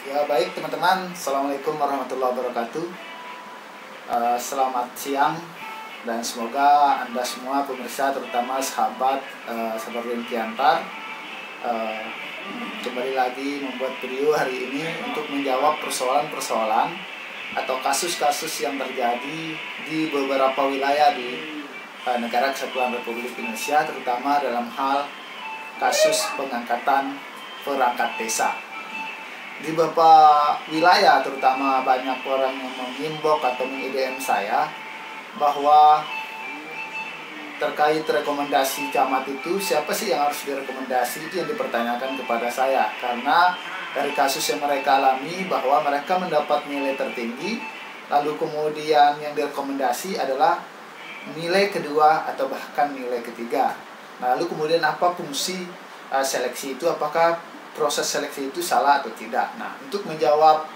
Ya baik teman-teman, Assalamualaikum warahmatullahi wabarakatuh. Selamat siang dan semoga Anda semua pemirsa, terutama sahabat Sahabat Kiantar, kembali lagi membuat video hari ini untuk menjawab persoalan-persoalan atau kasus-kasus yang terjadi di beberapa wilayah di negara Kesatuan Republik Indonesia, terutama dalam hal kasus pengangkatan perangkat desa. Di beberapa wilayah, terutama banyak orang yang mengimbau atau meng-IDM saya bahwa terkait rekomendasi camat itu, siapa sih yang harus direkomendasi, itu yang dipertanyakan kepada saya. Karena dari kasus yang mereka alami bahwa mereka mendapat nilai tertinggi, lalu kemudian yang direkomendasi adalah nilai kedua atau bahkan nilai ketiga. Nah, lalu kemudian apa fungsi seleksi itu, apakah proses seleksi itu salah atau tidak. Nah, untuk menjawab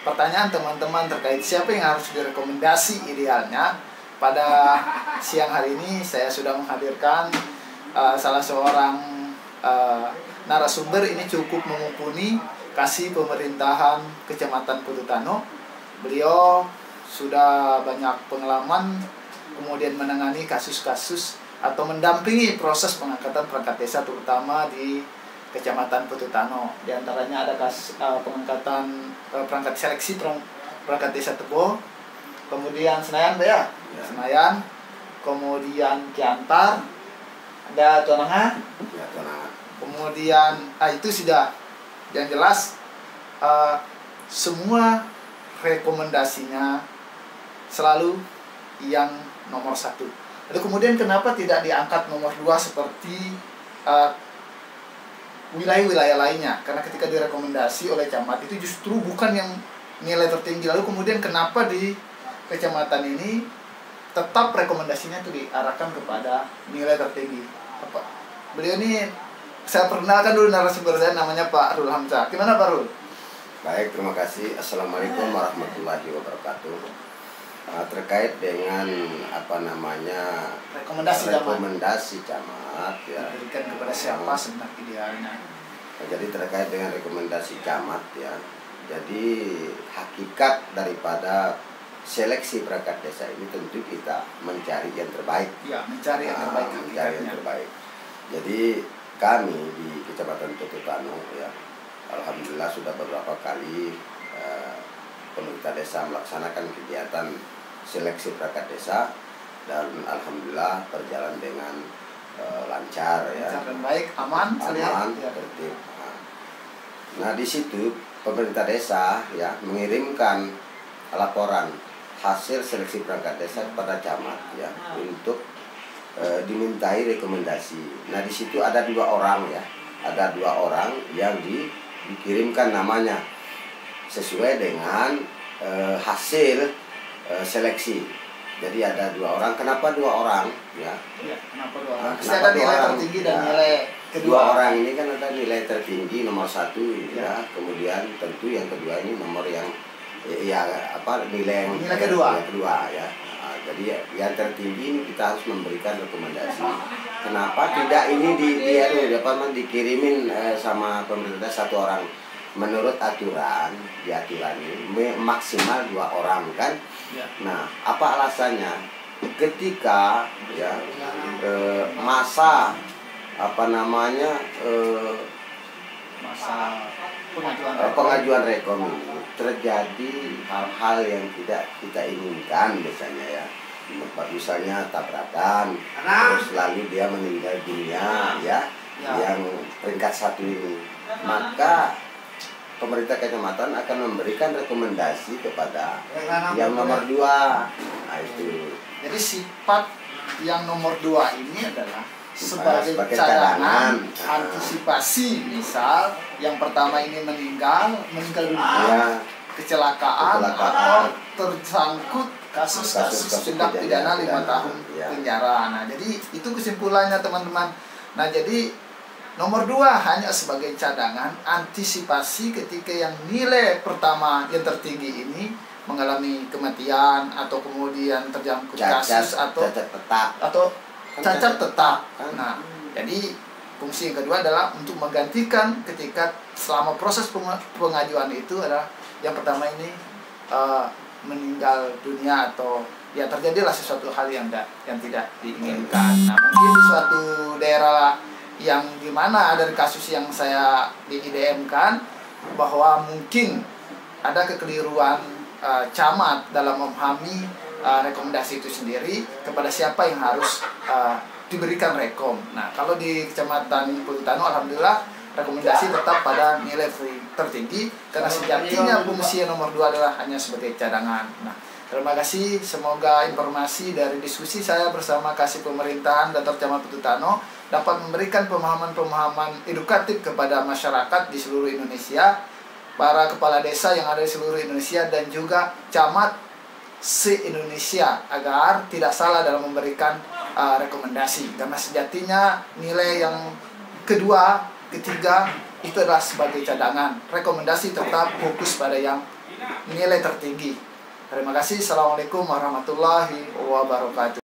pertanyaan teman-teman terkait siapa yang harus direkomendasi idealnya, pada siang hari ini saya sudah menghadirkan salah seorang narasumber. Ini cukup mumpuni, kasih pemerintahan Kecamatan Putu Tano. Beliau sudah banyak pengalaman, kemudian menangani kasus-kasus atau mendampingi proses pengangkatan perangkat desa, terutama di Kecamatan Putu Tano. Di antaranya ada kasus pengangkatan perangkat seleksi perangkat desa Tebo, kemudian Senayan, ya. Senayan, kemudian Kiantar, ada Tonanga, ya, kemudian itu sudah. Yang jelas semua rekomendasinya selalu yang nomor 1. Lalu kemudian kenapa tidak diangkat nomor 2 seperti wilayah-wilayah lainnya? Karena ketika direkomendasi oleh camat itu justru bukan yang nilai tertinggi. Lalu kemudian kenapa di kecamatan ini tetap rekomendasinya itu diarahkan kepada nilai tertinggi? Beliau ini, saya perkenalkan dulu narasumber saya, namanya Pak Rul Hamzah. Gimana Pak Rul? Baik, terima kasih. Assalamualaikum warahmatullahi wabarakatuh. Terkait dengan rekomendasi camat ya, diberikan kepada siapa sebenarnya idealnya. Jadi terkait dengan rekomendasi camat ya, jadi hakikat daripada seleksi perangkat desa ini tentu kita mencari yang terbaik ya, mencari yang terbaik. Jadi kami di Kecamatan Putu Tano ya, alhamdulillah sudah beberapa kali pemerintah desa melaksanakan kegiatan seleksi perangkat desa, dan alhamdulillah berjalan dengan lancar ya. Lancar dan baik, aman, tertib. Nah, di situ pemerintah desa ya mengirimkan laporan hasil seleksi perangkat desa kepada camat ya, untuk dimintai rekomendasi. Nah, di situ ada 2 orang ya. Ada 2 orang yang dikirimkan namanya sesuai dengan hasil seleksi. Jadi ada 2 orang. Kenapa 2 orang? Ya. Kenapa 2 orang? Kenapa ada nilai tertinggi dan nilai kedua. 2 orang ini kan ada nilai tertinggi nomor 1 ya. Kemudian tentu yang kedua ini nomor yang nilai kedua ya. Jadi yang tertinggi ini kita harus memberikan rekomendasi. Kenapa tidak ini dikirimin sama pemerintah 1 orang? Menurut aturan, di aturan ini maksimal 2 orang kan. Ya. Nah, apa alasannya? Ketika ya masa pengajuan rekom ini terjadi hal-hal yang tidak kita inginkan, misalnya ya, misalnya tabrakan, terus lalu dia meninggal dunia ya. Yang peringkat 1 ini, maka pemerintah kecamatan akan memberikan rekomendasi kepada yang nomor 2. Nah, itu. Jadi sifat yang nomor 2 ini adalah sebagai cadangan, antisipasi. Misal yang pertama ini meninggal dunia, kecelakaan atau tersangkut kasus-kasus tindak pidana 5 tahun penjara. Nah, jadi itu kesimpulannya teman-teman. Nah, jadi nomor 2 hanya sebagai cadangan, antisipasi ketika yang nilai pertama yang tertinggi ini mengalami kematian atau kemudian terjangkut kasus atau cacat tetap. Nah, jadi fungsi yang kedua adalah untuk menggantikan ketika selama proses pengajuan itu adalah yang pertama ini meninggal dunia atau ya terjadilah sesuatu hal yang tidak diinginkan. Nah, mungkin di suatu daerah yang dimana ada kasus yang saya di IDM-kan bahwa mungkin ada kekeliruan camat dalam memahami rekomendasi itu sendiri kepada siapa yang harus diberikan rekom. Nah, kalau di Kecamatan Pututano, alhamdulillah rekomendasi tetap pada nilai tertinggi karena sejatinya fungsi nomor 2 adalah hanya sebagai cadangan. Nah, terima kasih. Semoga informasi dari diskusi saya bersama Kasih Pemerintahan Datar Camat Pututano dapat memberikan pemahaman-pemahaman edukatif kepada masyarakat di seluruh Indonesia, para kepala desa yang ada di seluruh Indonesia dan juga camat se-Indonesia agar tidak salah dalam memberikan rekomendasi, karena sejatinya nilai yang kedua, ketiga itu adalah sebagai cadangan. Rekomendasi tetap fokus pada yang nilai tertinggi. Terima kasih. Assalamualaikum warahmatullahi wabarakatuh.